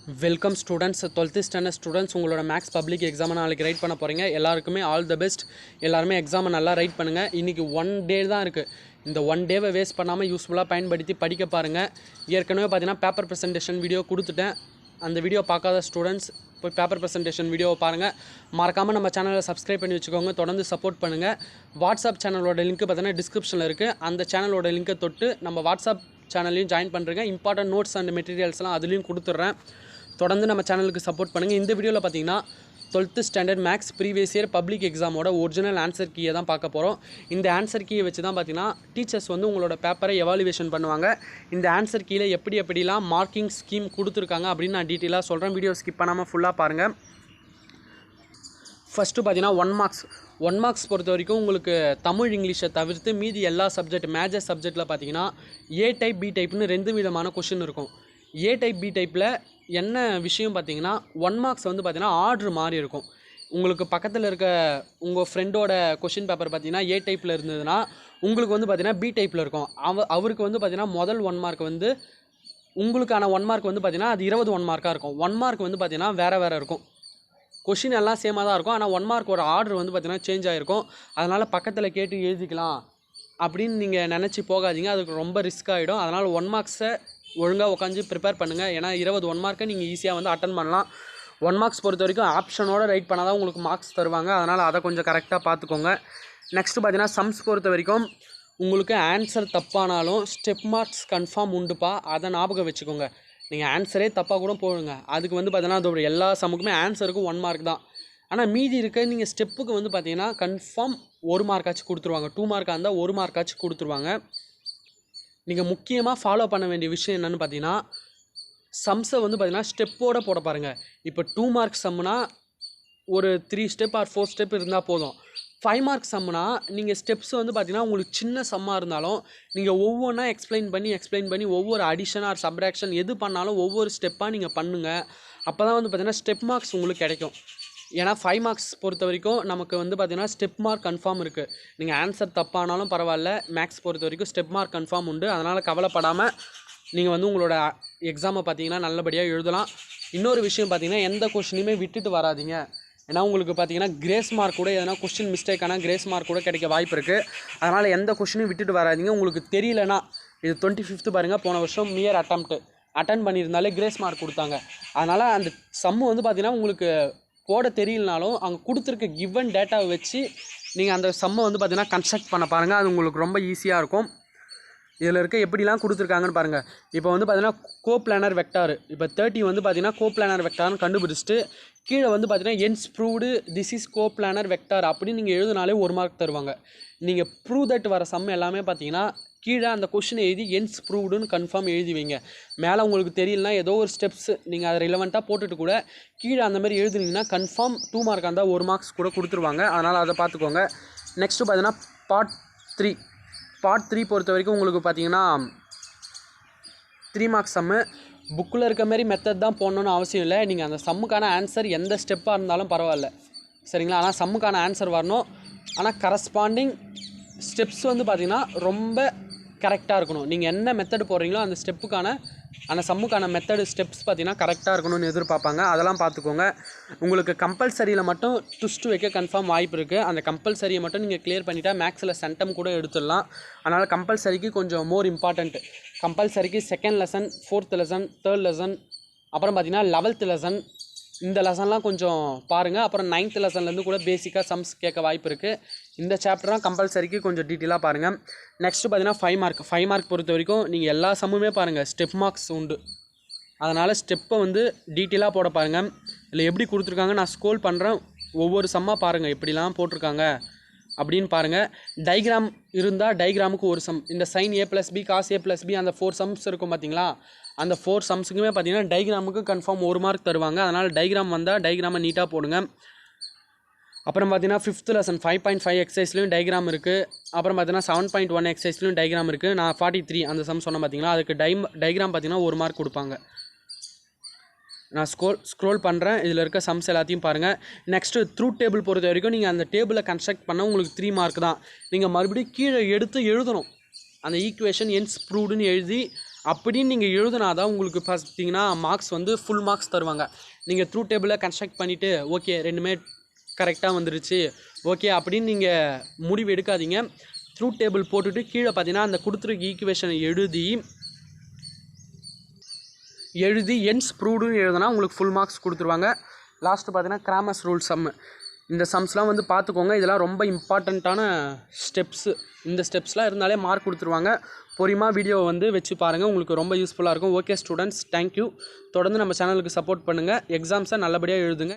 Welcome students 12th standard students உங்களோட maths public எக்ஸாமை நாளைக்கு ரைட் பண்ண போகிறீங்க. எல்லாருக்குமே ஆல் த பெஸ்ட். எல்லாருமே எக்ஸாமை நல்லா ரைட் பண்ணுங்கள். இன்றைக்கி 1 டே தான் இருக்குது. இந்த 1 டேவை வேஸ்ட் பண்ணாமல் யூஸ்ஃபுல்லாக பயன்படுத்தி படிக்க பாருங்கள். ஏற்கனவே பார்த்தீங்கன்னா பேப்பர் ப்ரெசன்டேஷன் வீடியோ கொடுத்துட்டேன். அந்த வீடியோ பார்க்காத ஸ்டூடெண்ட்ஸ் போய் பேப்பர் ப்ரெசன்டேஷன் வீடியோவை பாருங்கள். மறக்காமல் நம்ம சேனலை சப்ஸ்கிரைப் பண்ணி வச்சுக்கோங்க. தொடர்ந்து சப்போர்ட் பண்ணுங்கள். வாட்ஸ்அப் சேனலோட லிங்க் பார்த்தீங்கன்னா டிஸ்கிரிப்ஷனில் இருக்குது. அந்த சேனலோட லிங்கை தொட்டு நம்ம வாட்ஸ்அப் சேனல்லையும் ஜாயின் பண்ணுறேங்க. இம்பார்ட்டன்ட் நோட்ஸ் அண்ட் மெட்டீரியல்ஸ்லாம் அதுலேயும் கொடுத்துட்றேன். தொடர்ந்து நம்ம சேனலுக்கு சப்போர்ட் பண்ணுங்கள். இந்த வீடியோவில் பார்த்தீங்கன்னா 12th standard maths previous year public எக்ஸாமோட ஒரிஜினல் ஆன்சர் கீயை தான் பார்க்க போகிறோம். இந்த ஆன்சர் கீயை வச்சு தான் பார்த்தீங்கன்னா டீச்சர்ஸ் வந்து உங்களோட பேப்பரை எவாலுவேஷன் பண்ணுவாங்க. இந்த ஆன்சர் கீயில் எப்படிலாம் மார்க்கிங் ஸ்கீம் கொடுத்துருக்காங்க அப்படின்னு நான் டீட்டெயிலாக சொல்கிறேன். வீடியோ ஸ்கிப் பண்ணாமல் ஃபுல்லாக பாருங்கள். ஃபஸ்ட்டு பார்த்தீங்கன்னா 1 மார்க்ஸ் பொறுத்த வரைக்கும் உங்களுக்கு தமிழ் இங்கிலீஷை தவிர்த்து மீதி எல்லா சப்ஜெக்ட் மேஜர் சப்ஜெக்டில் பார்த்தீங்கன்னா ஏ டைப் பி டைப்னு 2 விதமான கொஷின் இருக்கும். ஏ டைப் பி டைப்பில் என்ன விஷயம் பார்த்தீங்கன்னா 1 மார்க்ஸ் வந்து பார்த்தீங்கன்னா ஆர்டர் மாதிரி இருக்கும். உங்களுக்கு பக்கத்தில் இருக்க உங்கள் ஃப்ரெண்டோட கொஷின் பேப்பர் பார்த்தீங்கன்னா ஏ டைப்பில் இருந்ததுன்னா உங்களுக்கு வந்து பார்த்தீங்கன்னா பி டைப்பில் இருக்கும். அவருக்கு வந்து பார்த்தீங்கன்னா முதல் 1 மார்க் வந்து உங்களுக்கான 1 மார்க் வந்து பார்த்தீங்கன்னா அது 20 1 மார்க்காக இருக்கும். 1 மார்க் வந்து பார்த்தீங்கன்னா வேறு இருக்கும். கொஷின் எல்லாம் சேமாக தான் இருக்கும். ஆனால் 1 மார்க் ஒரு ஆர்டர் வந்து பார்த்தீங்கன்னா சேஞ்ச் ஆகிருக்கும். அதனால் பக்கத்தில் கேட்டு எழுதிக்கலாம் அப்படின்னு நீங்கள் நினச்சி போகாதீங்க. அதுக்கு ரொம்ப ரிஸ்க் ஆகிடும். அதனால் 1 மார்க்ஸை ஒழுங்காக உட்காந்து ப்ரிப்பேர் பண்ணுங்கள். ஏன்னா 20 1 மார்க்கை நீங்கள் ஈஸியாக வந்து அட்டன் பண்ணலாம். 1 மார்க்ஸ் பொறுத்த வரைக்கும் ஆப்ஷனோட ரைட் பண்ணால் தான் உங்களுக்கு மார்க்ஸ் தருவாங்க. அதனால் அதை கொஞ்சம் கரெக்டாக பார்த்துக்கோங்க. நெக்ஸ்ட்டு பார்த்தீங்கன்னா சம்ஸ் பொறுத்த வரைக்கும் உங்களுக்கு ஆன்சர் தப்பானாலும் ஸ்டெப் மார்க்ஸ் கன்ஃபார்ம் உண்டுப்பா. அதை ஞாபகம் வச்சுக்கோங்க. நீங்கள் ஆன்சரே தப்பாக கூட போடுங்க. அதுக்கு வந்து பார்த்தீங்கன்னா அதோட எல்லா சம்முக்குமே ஆன்சருக்கும் 1 மார்க் தான். ஆனால் மீதி இருக்க நீங்கள் ஸ்டெப்புக்கு வந்து பார்த்தீங்கன்னா கன்ஃபார்ம் 1 மார்க்காச்சும் கொடுத்துருவாங்க. 2 மார்க்காக இருந்தால் 1 மார்க்காச்சும் கொடுத்துருவாங்க. நீங்கள் முக்கியமாக ஃபாலோ பண்ண வேண்டிய விஷயம் என்னென்னு பார்த்தீங்கன்னா சம்ஸை வந்து பார்த்தீங்கன்னா ஸ்டெப்போடு போட பாருங்கள். இப்போ 2 மார்க் சம்முனா ஒரு 3 ஸ்டெப் ஆர் 4 ஸ்டெப் இருந்தால் போதும். 5 மார்க் சம்முனா நீங்கள் ஸ்டெப்ஸ் வந்து பார்த்தீங்கன்னா உங்களுக்கு சின்ன சம்மாக இருந்தாலும் நீங்கள் ஒவ்வொன்றா எக்ஸ்பிளைன் பண்ணி ஒவ்வொரு அடிஷன் ஆர் சப்ராக்ஷன் எது பண்ணாலும் ஒவ்வொரு ஸ்டெப்பாக நீங்கள் பண்ணுங்கள். அப்போ தான் வந்து பார்த்தீங்கன்னா ஸ்டெப் மார்க்ஸ் உங்களுக்கு கிடைக்கும். ஏன்னா 5 மார்க்ஸ் பொறுத்த வரைக்கும் நமக்கு வந்து பார்த்தீங்கன்னா ஸ்டெப் மார்க் கன்ஃபார்ம் இருக்குது. நீங்கள் ஆன்சர் தப்பானாலும் பரவாயில்ல, மேக்ஸ் பொறுத்த வரைக்கும் ஸ்டெப் மார்க் கன்ஃபார்ம் உண்டு. அதனால் கவலைப்படாமல் நீங்கள் வந்து உங்களோட எக்ஸாமை பார்த்தீங்கன்னா நல்லபடியாக எழுதலாம். இன்னொரு விஷயம் பார்த்தீங்கன்னா எந்த கொஷினையுமே விட்டுட்டு வராதிங்க. ஏன்னா உங்களுக்கு பார்த்தீங்கன்னா கிரேஸ் மார்க் கூட எதனா கொஸ்டின் மிஸ்டேக் ஆனால் கிரேஸ் மார்க் கூட கிடைக்க வாய்ப்பு இருக்குது. அதனால் எந்த கொஷினையும் விட்டுட்டு வராதிங்க. உங்களுக்கு தெரியலனா இது 25th பாருங்கள், போன வருஷம் மியர் அட்டன் பண்ணியிருந்தாலே கிரேஸ் மார்க் கொடுத்தாங்க. அதனால் அந்த சம்மு வந்து பார்த்தீங்கன்னா உங்களுக்கு போட தெரியலனாலும் அங்கே கொடுத்துருக்க கிவன் டேட்டாவை வச்சு நீங்கள் அந்த சம்மை வந்து பார்த்தீங்கன்னா கன்ஸ்ட்ரக்ட் பண்ண பாருங்கள். அது உங்களுக்கு ரொம்ப ஈஸியாக இருக்கும். இதில் இருக்க எப்படிலாம் கொடுத்துருக்காங்கன்னு பாருங்கள். இப்போ வந்து பார்த்தீங்கன்னா கோப்ளானர் வெக்டார், இப்போ 30 வந்து பார்த்தீங்கன்னா கோப்ளானர் வெக்டார்னு கண்டுபிடிச்சிட்டு கீழே வந்து பார்த்தீங்கன்னா hence proved this is coplanar vector அப்படின்னு நீங்கள் எழுதினாலே 1 மார்க் தருவாங்க. நீங்கள் ப்ரூவ் தட் வர சம் எல்லாமே பார்த்தீங்கன்னா கீழே அந்த கொஷினை எழுதி என்ஸ் ப்ரூவ்டுன்னு கன்ஃபார்ம் எழுதி வைங்க. மேலே உங்களுக்கு தெரியலனா ஏதோ ஒரு ஸ்டெப்ஸ் நீங்கள் அதை ரிலவெண்ட்டாக போட்டுட்டு கூட கீழே அந்த மாதிரி எழுதுனீங்கன்னா கன்ஃபார்ம் 2 மார்க்காக இருந்தால் 1 மார்க்ஸ் கூட கொடுத்துருவாங்க. அதனால் அதை பார்த்துக்கோங்க. நெக்ஸ்ட்டு பார்த்தீங்கன்னா பார்ட் 3 பொறுத்த வரைக்கும் உங்களுக்கு பார்த்தீங்கன்னா 3 மார்க்ஸ் சம்மு. புக்கில் இருக்க மாதிரி மெத்தட் தான் போடணுன்னு அவசியம் இல்லை. நீங்கள் அந்த சம்முக்கான ஆன்சர் எந்த ஸ்டெப்பாக இருந்தாலும் பரவாயில்ல, சரிங்களா? ஆனால் சம்முக்கான ஆன்சர் வரணும். ஆனால் கரஸ்பாண்டிங் ஸ்டெப்ஸ் வந்து பார்த்திங்கன்னா ரொம்ப கரெக்டாக இருக்கணும். நீங்கள் என்ன மெத்தட் போடுறீங்களோ அந்த சம்முக்கான மெத்தடு ஸ்டெப்ஸ் பார்த்திங்கன்னா கரெக்டாக இருக்கணும்னு எதிர்பார்ப்பாங்க. அதெல்லாம் பார்த்துக்கோங்க. உங்களுக்கு கம்பல்சரியில் மட்டும் ட்விஸ்ட்டு வைக்க கன்ஃபார்ம் வாய்ப்பு இருக்குது. அந்த கம்பல்சரியை மட்டும் நீங்கள் கிளியர் பண்ணிட்டா மேக்ஸில் சென்டம் கூட எடுத்துடலாம். அதனால் கம்பல்சரிக்கு கொஞ்சம் மோர் இம்பார்ட்டண்ட்டு. கம்பல்சரிக்கு 2nd lesson, 4th lesson, 3rd lesson, அப்புறம் பார்த்திங்கன்னா 11th லெசன், இந்த லெசன்லாம் கொஞ்சம் பாருங்கள். அப்புறம் 9th லெசன்லேருந்து கூட பேசிக்காக சம்ஸ் கேட்க வாய்ப்பு இருக்குது. இந்த சாப்டர்லாம் கம்பல்சரிக்கு கொஞ்சம் டீட்டெயிலாக பாருங்கள். நெக்ஸ்ட்டு பார்த்தீங்கன்னா 5 மார்க் பொறுத்த வரைக்கும் நீங்கள் எல்லா சம்முமே பாருங்கள், ஸ்டெப் மார்க்ஸ் உண்டு. அதனால் ஸ்டெப்பை வந்து டீட்டெயிலாக போட பாருங்கள். இல்லை எப்படி கொடுத்துருக்காங்க நான் ஸ்க்ரோல் பண்ணுறேன், ஒவ்வொரு சம்மாக பாருங்கள் எப்படிலாம் போட்டிருக்காங்க அப்படின்னு பாருங்கள். டைக்ராம் இருந்தால் டைக்ராமுக்கு ஒரு சம், இந்த sine a + b cos a + b அந்த 4 சம்ஸ் இருக்கும் பார்த்தீங்களா, அந்த 4 சம்ஸுக்குமே பார்த்தீங்கன்னா டைக்ராமுக்கு கன்ஃபார்ம் 1 மார்க் தருவாங்க. அதனால் டைக்ராம் வந்தால் டைக்ராமை நீட்டாக போடுங்க. அப்புறம் பார்த்தீங்கன்னா 5th லெசன் 5.5 எக்ஸசைஸ்லையும் டைக்ராம் இருக்குது. அப்புறம் பார்த்தீங்கன்னா 7.1 எக்ஸசைஸ்லையும் டைக்ராம் இருக்குது. நான் 43 அந்த சம் சொன்னேன் பார்த்தீங்களா, அதுக்கு டைக்ராம் பார்த்தீங்கன்னா 1 மார்க் கொடுப்பாங்க. நான் ஸ்க்ரோல் பண்ணுறேன், இதில் இருக்க சம்ஸ் எல்லாத்தையும் பாருங்கள். நெக்ஸ்ட்டு ட்ரூத் டேபிள் பொறுத்த வரைக்கும் நீங்கள் அந்த டேபிளை கன்ஸ்ட்ரக்ட் பண்ண உங்களுக்கு 3 மார்க் தான். நீங்கள் மறுபடியும் கீழே எடுத்து எழுதணும். அந்த ஈக்குவேஷன் என்ஸ் ப்ரூவ்டுன்னு எழுதி அப்படின்னு நீங்கள் எழுதுனா தான் உங்களுக்கு பார்த்தீங்கன்னா மார்க்ஸ் வந்து ஃபுல் மார்க்ஸ் தருவாங்க. நீங்கள் ட்ரூத் டேபிளை கன்ஸ்ட்ரக்ட் பண்ணிவிட்டு ஓகே ரெண்டுமே கரெக்டாக வந்துருச்சு ஓகே அப்படின்னு நீங்கள் முடிவு எடுக்காதீங்க. ட்ரூத் டேபிள் போட்டுட்டு கீழே பார்த்தீங்கன்னா அந்த கொடுத்துருக்க ஈக்குவேஷனை எழுதி என்ஸ் ப்ரூவ்டுன்னு எழுதுனா உங்களுக்கு ஃபுல் மார்க்ஸ் கொடுத்துருவாங்க. லாஸ்ட்டு பார்த்தீங்கன்னா கிராமர்ஸ் ரூல் சம்மு. இந்த சம்ஸ்லாம் வந்து பார்த்துக்கோங்க. இதெல்லாம் ரொம்ப இம்பார்ட்டண்ட்டான ஸ்டெப்ஸு. இந்த ஸ்டெப்ஸ்லாம் இருந்தாலே மார்க் கொடுத்துருவாங்க. பொறுமையாக வீடியோவை வந்து வச்சு பாருங்கள், உங்களுக்கு ரொம்ப யூஸ்ஃபுல்லாக இருக்கும். Okay students, thank you. தொடர்ந்து நம்ம சேனலுக்கு சப்போர்ட் பண்ணுங்கள். எக்ஸாம்ஸை நல்லபடியாக எழுதுங்க.